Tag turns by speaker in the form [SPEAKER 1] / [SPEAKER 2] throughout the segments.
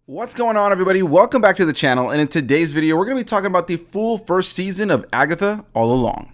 [SPEAKER 1] What's going on, everybody? Welcome back to the channel, and in today's video we're going to be talking about the full first season of Agatha All Along.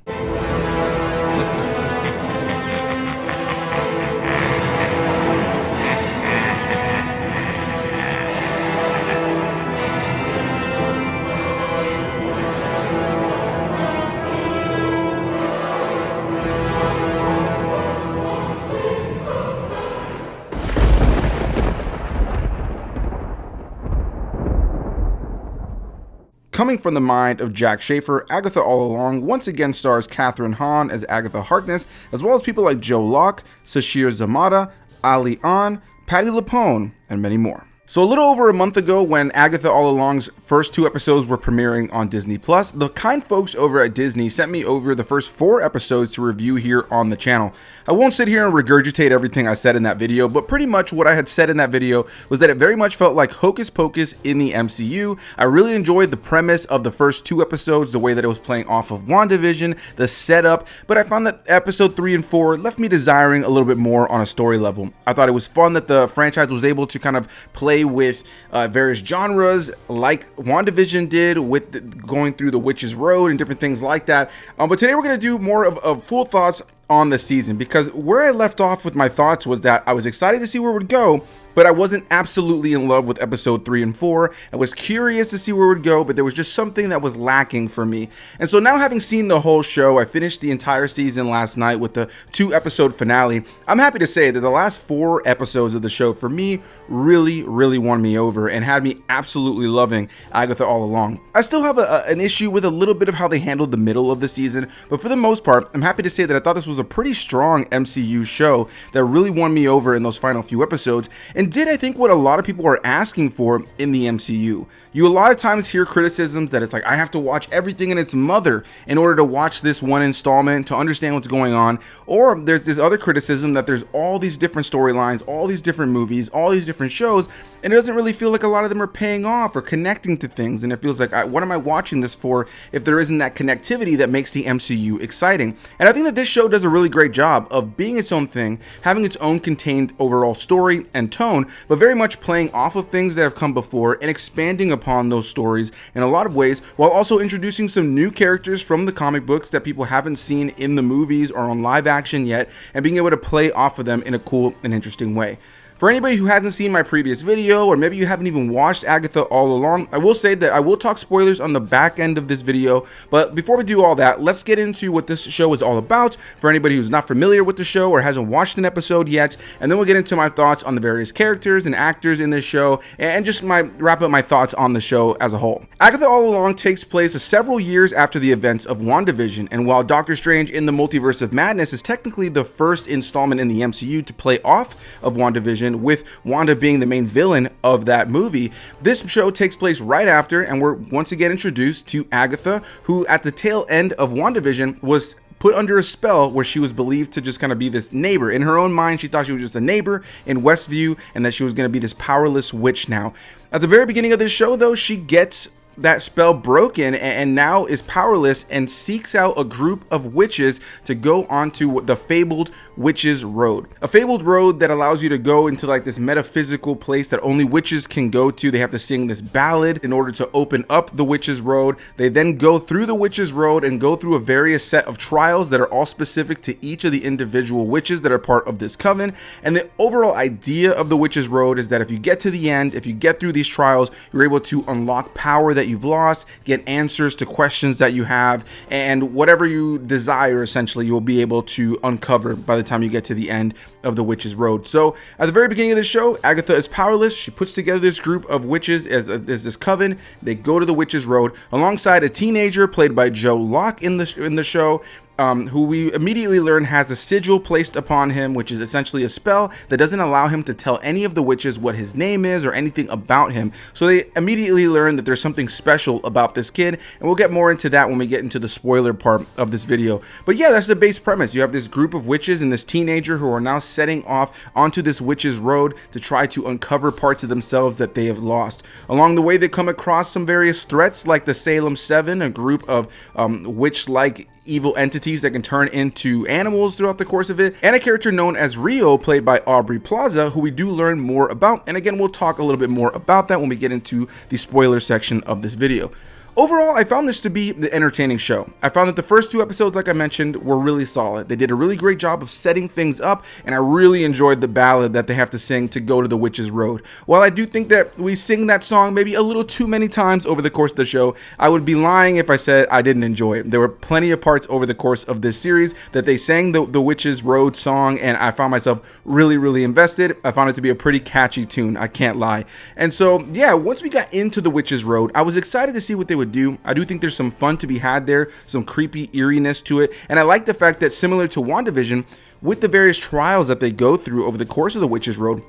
[SPEAKER 1] Coming from the mind of Jack Schaefer, Agatha All Along once again stars Kathryn Hahn as Agatha Harkness, as well as people like Joe Locke, Sashir Zamata, Ali An, Patti LuPone, and many more. So a little over a month ago, when Agatha All Along's first 2 episodes were premiering on Disney+, the kind folks over at Disney sent me over the first 4 episodes to review here on the channel. I won't sit here and regurgitate everything I said in that video, but pretty much what I had said in that video was that it very much felt like hocus pocus in the MCU. I really enjoyed the premise of the first 2 episodes, the way that it was playing off of WandaVision, the setup, but I found that episode 3 and 4 left me desiring a little bit more on a story level. I thought it was fun that the franchise was able to kind of play with various genres like WandaVision did with going through the Witch's Road and different things like that. But today we're going to do more of full thoughts on the season, because where I left off with my thoughts was that I was excited to see where it would go, but I wasn't absolutely in love with episode 3 and 4. I was curious to see where it would go, but there was just something that was lacking for me. And so now, having seen the whole show, I finished the entire season last night with the 2-episode finale. I'm happy to say that the last 4 episodes of the show for me really won me over and had me absolutely loving Agatha All Along. I still have an issue with a little bit of how they handled the middle of the season, but for the most part, I'm happy to say that I thought this was a pretty strong MCU show that really won me over in those final few episodes, and did, I think, what a lot of people are asking for in the MCU. You a lot of times hear criticisms that it's like, I have to watch everything in its mother in order to watch this one installment to understand what's going on, or there's this other criticism that there's all these different storylines, all these different movies, all these different shows, and it doesn't really feel like a lot of them are paying off or connecting to things, and it feels like, what am I watching this for if there isn't that connectivity that makes the MCU exciting? And I think that this show does a really great job of being its own thing, having its own contained overall story and tone, but very much playing off of things that have come before and expanding upon those stories in a lot of ways, while also introducing some new characters from the comic books that people haven't seen in the movies or on live action yet, and being able to play off of them in a cool and interesting way. For anybody who hasn't seen my previous video, or maybe you haven't even watched Agatha All Along, I will say that I will talk spoilers on the back end of this video, but before we do all that, let's get into what this show is all about for anybody who's not familiar with the show or hasn't watched an episode yet, and then we'll get into my thoughts on the various characters and actors in this show, and just wrap up my thoughts on the show as a whole. Agatha All Along takes place several years after the events of WandaVision, and while Doctor Strange in the Multiverse of Madness is technically the first installment in the MCU to play off of WandaVision, with Wanda being the main villain of that movie, this show takes place right after, and we're once again introduced to Agatha, who at the tail end of WandaVision was put under a spell where she was believed to just kind of be this neighbor. In her own mind, she thought she was just a neighbor in Westview and that she was going to be this powerless witch now. At the very beginning of this show, though, she gets that spell broken and now is powerless and seeks out a group of witches to go onto the fabled Witch's Road. A fabled road that allows you to go into like this metaphysical place that only witches can go to. They have to sing this ballad in order to open up the Witch's Road. They then go through the Witch's Road and go through a various set of trials that are all specific to each of the individual witches that are part of this coven. And the overall idea of the Witch's Road is that if you get to the end, if you get through these trials, you're able to unlock power that you've lost, get answers to questions that you have, and whatever you desire, essentially, you will be able to uncover by the time you get to the end of the Witch's Road. So at the very beginning of the show, Agatha is powerless. She puts together this group of witches as this coven. They go to the Witch's Road alongside a teenager played by Joe Locke in the show, who we immediately learn has a sigil placed upon him, which is essentially a spell that doesn't allow him to tell any of the witches what his name is or anything about him. So they immediately learn that there's something special about this kid, and we'll get more into that when we get into the spoiler part of this video. But yeah, that's the base premise. You have this group of witches and this teenager who are now setting off onto this Witch's Road to try to uncover parts of themselves that they have lost. Along the way, they come across some various threats like the Salem 7, a group of witch-like evil entities that can turn into animals throughout the course of it, and a character known as Rio, played by Aubrey Plaza, who we do learn more about. And again, we'll talk a little bit more about that when we get into the spoiler section of this video. Overall, I found this to be an entertaining show. I found that the first 2 episodes, like I mentioned, were really solid. They did a really great job of setting things up, and I really enjoyed the ballad that they have to sing to go to the Witch's Road. While I do think that we sing that song maybe a little too many times over the course of the show, I would be lying if I said I didn't enjoy it. There were plenty of parts over the course of this series that they sang the Witch's Road song, and I found myself really invested. I found it to be a pretty catchy tune, I can't lie. And so, yeah, once we got into the Witch's Road, I was excited to see what they would do. I do think there's some fun to be had there, some creepy eeriness to it, and I like the fact that, similar to WandaVision, with the various trials that they go through over the course of the Witch's Road,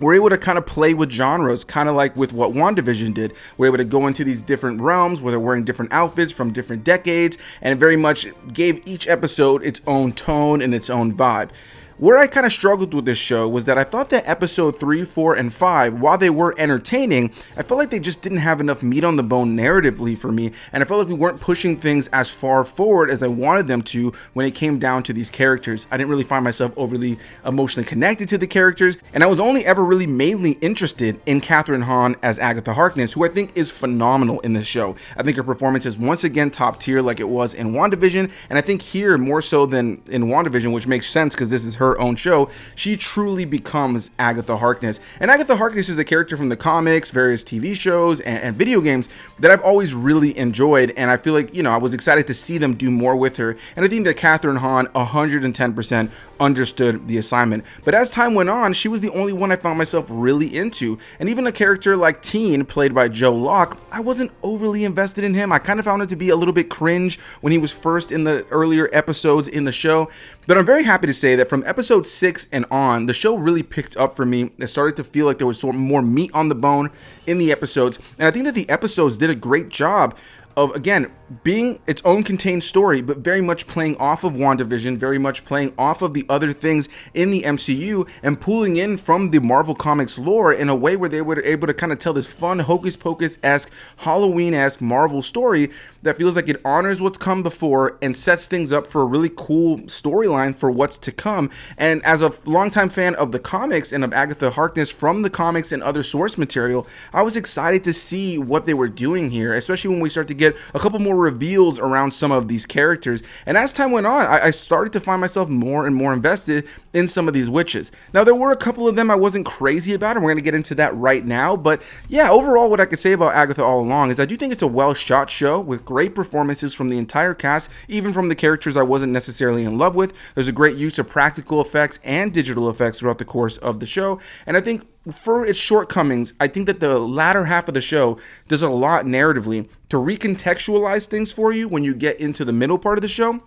[SPEAKER 1] we're able to kind of play with genres, kind of like with what WandaVision did. We're able to go into these different realms where they're wearing different outfits from different decades, and it very much gave each episode its own tone and its own vibe. Where I kind of struggled with this show was that I thought that episode 3, 4, and 5, while they were entertaining, I felt like they just didn't have enough meat on the bone narratively for me, and I felt like we weren't pushing things as far forward as I wanted them to when it came down to these characters. I didn't really find myself overly emotionally connected to the characters, and I was only ever really mainly interested in Kathryn Hahn as Agatha Harkness, who I think is phenomenal in this show. I think her performance is once again top tier like it was in WandaVision, and I think here more so than in WandaVision, which makes sense because this is her own show, she truly becomes Agatha Harkness. And Agatha Harkness is a character from the comics, various TV shows, and video games that I've always really enjoyed, and I feel like, I was excited to see them do more with her, and I think that Kathryn Hahn 110% understood the assignment. But as time went on, she was the only one I found myself really into, and even a character like Teen, played by Locke, I wasn't overly invested in him. I kind of found him to be a little bit cringe when he was first in the earlier episodes in the show, but I'm very happy to say that from episode 6 and on, the show really picked up for me. It started to feel like there was sort of more meat on the bone in the episodes, and I think that the episodes did a great job of, again, being its own contained story, but very much playing off of WandaVision, very much playing off of the other things in the MCU, and pulling in from the Marvel Comics lore in a way where they were able to kind of tell this fun, hocus pocus-esque, Halloween-esque Marvel story that feels like it honors what's come before and sets things up for a really cool storyline for what's to come. And as a longtime fan of the comics and of Agatha Harkness from the comics and other source material, I was excited to see what they were doing here, especially when we start to get a couple more reveals around some of these characters. And as time went on, I started to find myself more and more invested in some of these witches. Now, there were a couple of them I wasn't crazy about, and we're going to get into that right now. But yeah, overall, what I could say about Agatha All Along is I do think it's a well-shot show with great performances from the entire cast, even from the characters I wasn't necessarily in love with. There's a great use of practical effects and digital effects throughout the course of the show, and I think for its shortcomings, I think that the latter half of the show does a lot narratively to recontextualize things for you when you get into the middle part of the show.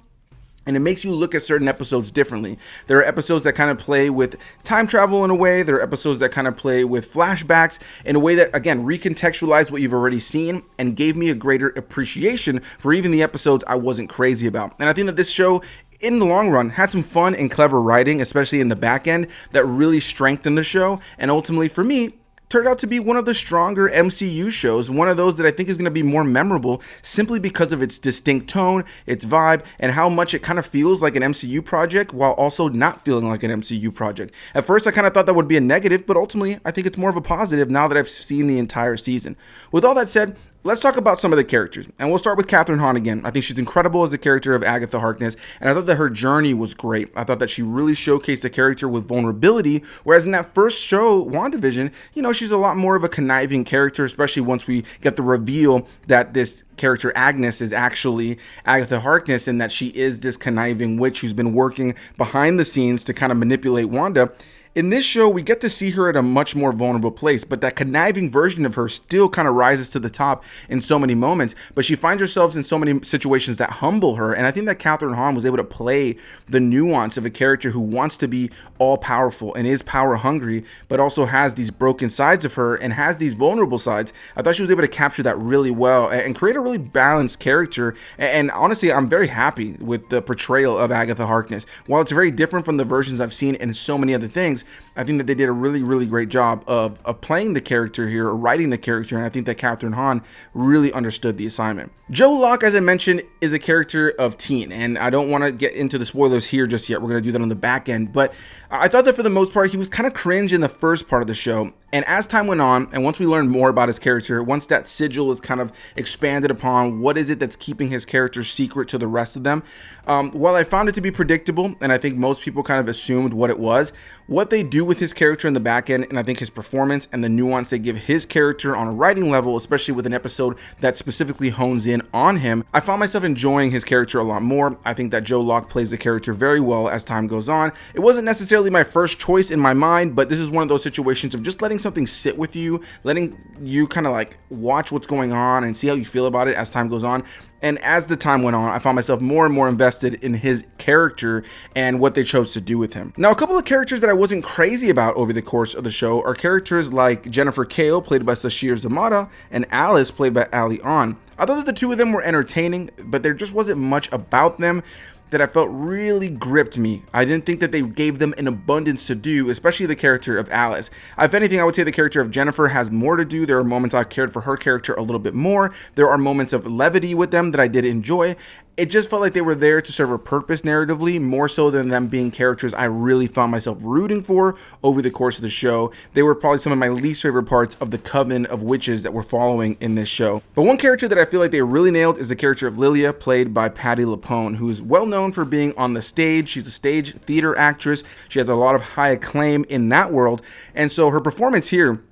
[SPEAKER 1] And it makes you look at certain episodes differently. There are episodes that kind of play with time travel in a way. There are episodes that kind of play with flashbacks in a way that, again, recontextualized what you've already seen and gave me a greater appreciation for even the episodes I wasn't crazy about. And I think that this show, in the long run, had some fun and clever writing, especially in the back end, that really strengthened the show. And ultimately, for me, turned out to be one of the stronger MCU shows, one of those that I think is going to be more memorable simply because of its distinct tone, its vibe, and how much it kind of feels like an MCU project while also not feeling like an MCU project. At first, I kind of thought that would be a negative, but ultimately, I think it's more of a positive now that I've seen the entire season. With all that said, let's talk about some of the characters, and we'll start with Kathryn Hahn again. I think she's incredible as the character of Agatha Harkness, and I thought that her journey was great. I thought that she really showcased a character with vulnerability, whereas in that first show, WandaVision, she's a lot more of a conniving character, especially once we get the reveal that this character Agnes is actually Agatha Harkness and that she is this conniving witch who's been working behind the scenes to kind of manipulate Wanda. In this show, we get to see her at a much more vulnerable place, but that conniving version of her still kind of rises to the top in so many moments, but she finds herself in so many situations that humble her, and I think that Kathryn Hahn was able to play the nuance of a character who wants to be all-powerful and is power-hungry, but also has these broken sides of her and has these vulnerable sides. I thought she was able to capture that really well and create a really balanced character, and honestly, I'm very happy with the portrayal of Agatha Harkness. While it's very different from the versions I've seen in so many other things, scenes. I think that they did a really great job of playing the character here, or writing the character, and I think that Kathryn Hahn really understood the assignment. Joe Locke, as I mentioned, is a character of teen, and I don't want to get into the spoilers here just yet. We're going to do that on the back end, but I thought that for the most part, he was kind of cringe in the first part of the show. And as time went on, and once we learned more about his character, once that sigil is kind of expanded upon, what is it that's keeping his character secret to the rest of them? While I found it to be predictable, and I think most people kind of assumed what it was, what they do with his character in the back end, and I think his performance and the nuance they give his character on a writing level, especially with an episode that specifically hones in on him, I found myself enjoying his character a lot more. I think that Joe Locke plays the character very well as time goes on. It wasn't necessarily my first choice in my mind, but this is one of those situations of just letting something sit with you, letting you kind of like watch what's going on and see how you feel about it as time goes on. And as the time went on, I found myself more and more invested in his character and what they chose to do with him. Now, a couple of characters that I wasn't crazy about over the course of the show are characters like Jennifer Kale, played by Sashir Zamata, and Alice, played by Ali An. I thought that the two of them were entertaining, but there just wasn't much about them that I felt really gripped me. I didn't think that they gave them an abundance to do, especially the character of Alice. If anything, I would say the character of Jennifer has more to do. There are moments I cared for her character a little bit more. There are moments of levity with them that I did enjoy. It just felt like they were there to serve a purpose narratively, more so than them being characters I really found myself rooting for over the course of the show. They were probably some of my least favorite parts of the coven of witches that we're following in this show. But one character that I feel like they really nailed is the character of Lilia, played by Patti LuPone, who is well known for being on the stage. She's a stage theater actress. She has a lot of high acclaim in that world. And so her performance here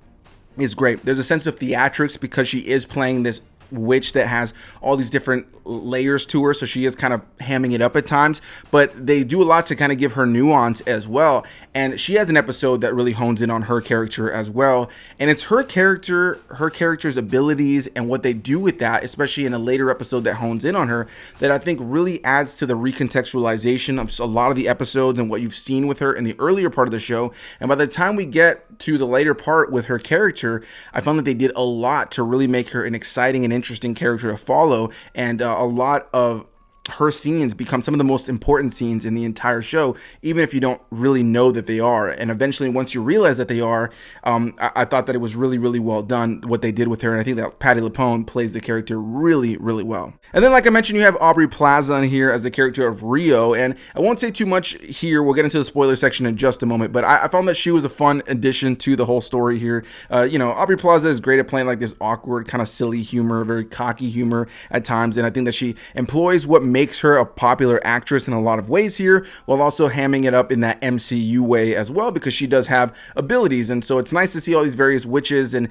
[SPEAKER 1] is great. There's a sense of theatrics because she is playing this witch that has all these different layers to her, so she is kind of hamming it up at times, but they do a lot to kind of give her nuance as well. And she has an episode that really hones in on her character as well, and it's her character's abilities and what they do with that, especially in a later episode that hones in on her, that I think really adds to the recontextualization of a lot of the episodes and what you've seen with her in the earlier part of the show. And by the time we get to the later part with her character, I found that they did a lot to really make her an exciting and interesting character to follow, and a lot of her scenes become some of the most important scenes in the entire show, even if you don't really know that they are. And eventually, once you realize that they are, I thought that it was really well done what they did with her, and I think that Patti LuPone plays the character really well. And then, like I mentioned, you have Aubrey Plaza in here as the character of Rio, and I won't say too much here. We'll get into the spoiler section in just a moment, but I found that she was a fun addition to the whole story here. Aubrey Plaza is great at playing like this awkward, kind of silly humor, very cocky humor at times, and I think that she employs what makes her a popular actress in a lot of ways here, while also hamming it up in that MCU way as well, because she does have abilities. And so it's nice to see all these various witches, and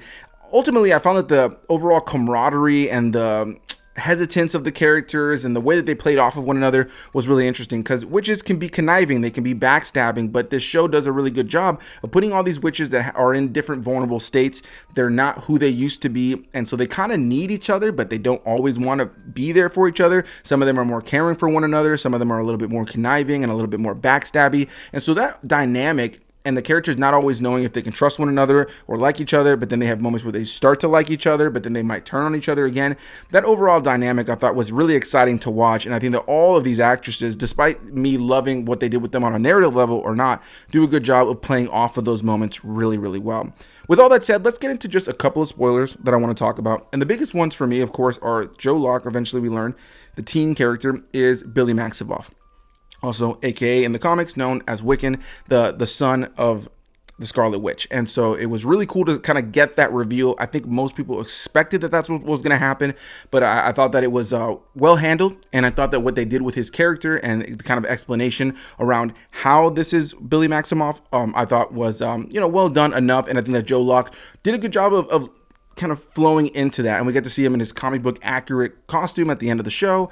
[SPEAKER 1] ultimately I found that the overall camaraderie and the hesitance of the characters and the way that they played off of one another was really interesting, because witches can be conniving, they can be backstabbing, but this show does a really good job of putting all these witches that are in different vulnerable states. They're not who they used to be, and so they kind of need each other, but they don't always want to be there for each other. Some of them are more caring for one another, some of them are a little bit more conniving and a little bit more backstabby, and so that dynamic and the characters not always knowing if they can trust one another or like each other, but then they have moments where they start to like each other, but then they might turn on each other again. That overall dynamic I thought was really exciting to watch, and I think that all of these actresses, despite me loving what they did with them on a narrative level or not, do a good job of playing off of those moments really well. With all that said, let's get into just a couple of spoilers that I want to talk about. And the biggest ones for me, of course, are Joe Locke. Eventually we learn the teen character is Billy Maximoff, also aka in the comics known as Wiccan, the son of the Scarlet Witch. And so it was really cool to kind of get that reveal. I think most people expected that that's what was going to happen, but I thought that it was well handled, and I thought that what they did with his character and the kind of explanation around how this is Billy Maximoff, I thought was well done enough. And I think that Joe Locke did a good job of kind of flowing into that, and we get to see him in his comic book accurate costume at the end of the show,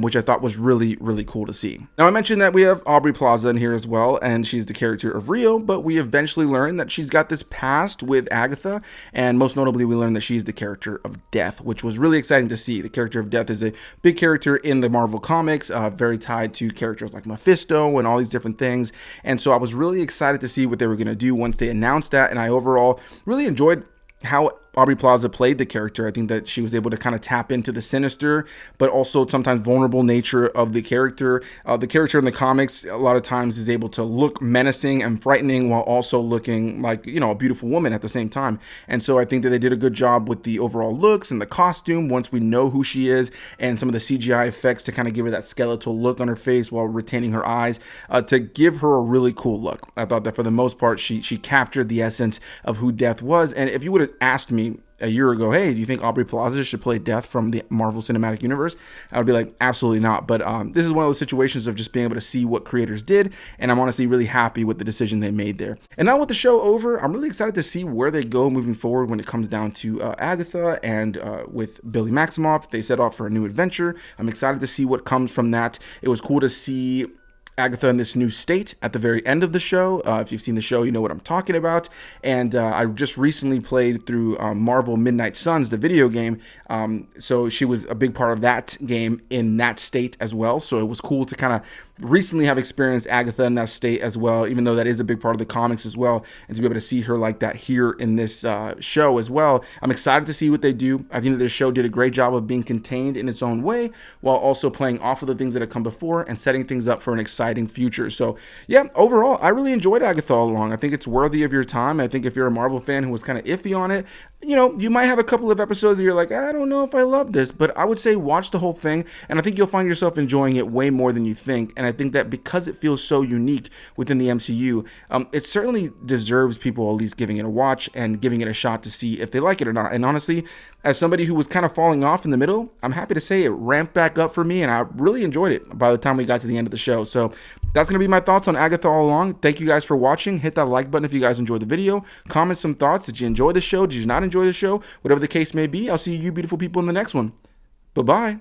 [SPEAKER 1] which I thought was really cool to see. Now, I mentioned that we have Aubrey Plaza in here as well, and she's the character of Rio, but we eventually learn that she's got this past with Agatha, and most notably we learn that she's the character of Death, which was really exciting to see. The character of Death is a big character in the Marvel comics, very tied to characters like Mephisto and all these different things, and so I was really excited to see what they were going to do once they announced that, and I overall really enjoyed how Aubrey Plaza played the character. I think that she was able to kind of tap into the sinister, but also sometimes vulnerable nature of the character. The character in the comics a lot of times is able to look menacing and frightening while also looking like, a beautiful woman at the same time. And so I think that they did a good job with the overall looks and the costume once we know who she is, and some of the CGI effects to kind of give her that skeletal look on her face while retaining her eyes, to give her a really cool look. I thought that for the most part, she captured the essence of who Death was. And if you would have asked me a year ago, hey, do you think Aubrey Plaza should play Death from the Marvel Cinematic Universe? I would be like, absolutely not. But this is one of those situations of just being able to see what creators did, and I'm honestly really happy with the decision they made there. And now with the show over, I'm really excited to see where they go moving forward when it comes down to Agatha and with Billy Maximoff. They set off for a new adventure. I'm excited to see what comes from that. It was cool to see Agatha in this new state at the very end of the show. If you've seen the show, you know what I'm talking about. And I just recently played through Marvel Midnight Suns, the video game. So she was a big part of that game in that state as well. So it was cool to kind of recently have experienced Agatha in that state as well, even though that is a big part of the comics as well. And to be able to see her like that here in this show as well, I'm excited to see what they do. I think that this show did a great job of being contained in its own way, while also playing off of the things that have come before and setting things up for an exciting future. So yeah, overall, I really enjoyed Agatha All Along. I think it's worthy of your time. I think if you're a Marvel fan who was kind of iffy on it, you might have a couple of episodes that you're like, I don't know if I love this, but I would say watch the whole thing, and I think you'll find yourself enjoying it way more than you think. And I think that because it feels so unique within the MCU, it certainly deserves people at least giving it a watch and giving it a shot to see if they like it or not. And honestly, as somebody who was kind of falling off in the middle, I'm happy to say it ramped back up for me, and I really enjoyed it by the time we got to the end of the show. So that's going to be my thoughts on Agatha All Along. Thank you guys for watching. Hit that like button if you guys enjoyed the video. Comment some thoughts. Did you enjoy the show? Did you not enjoy the show? Whatever the case may be, I'll see you beautiful people in the next one. Bye-bye.